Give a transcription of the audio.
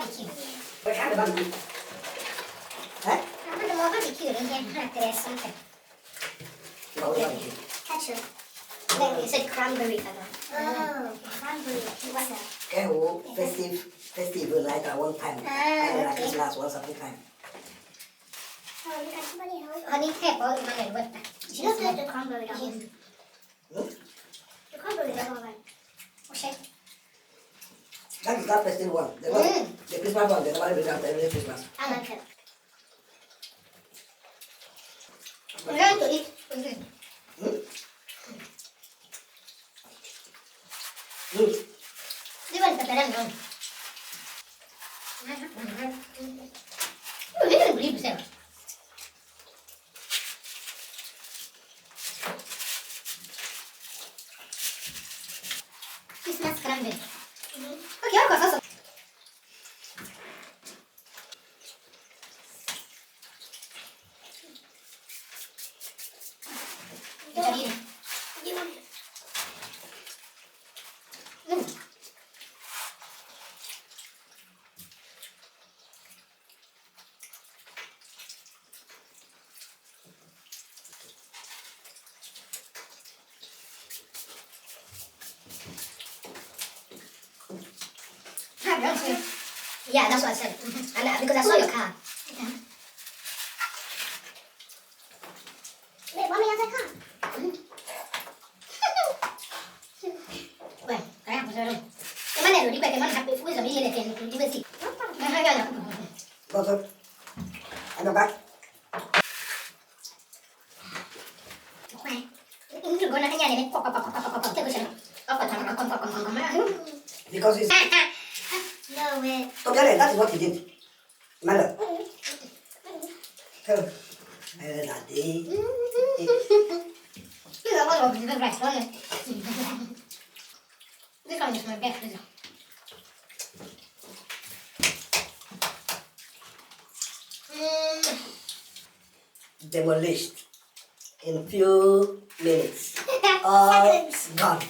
barbecue. What kind of barbecue? Huh? I want more barbecue in here. I have to add something. No, barbecue. Ketchup. Then you said cranberry color. Oh, cranberry. What's that? Okay, oh, festival like one time. Ah, Like okay. Christmas once every time. Oh, you got somebody else? Honey, hey, boy, my name, what? You don't like the cranberry double. Hmm? The cranberry double one. Okay. That is not festival one. The one, the Christmas one, the one we got every Christmas. I like it. Learn to eat. Hmm? Di ba nagtatalang yun? Hindi ka nag-believe sa'yo. Christmas cranberry. Okay, ako sasok. Sarili. Yeah, that's what I said. Because I saw your car. Wait, what may I car? Bueno, kaya ko sa room. Naman na, di ba? Kaya man happy food sa binili natin. Di ba si? Bottle. Ano ba? Okay. Hindi ko na kanya ni pop. Tago siya. Because it's... No way. Together, that is what he did. Mother. Daddy. You know what was the best one? This one is my best. Demolished in few minutes. All Seconds. gone.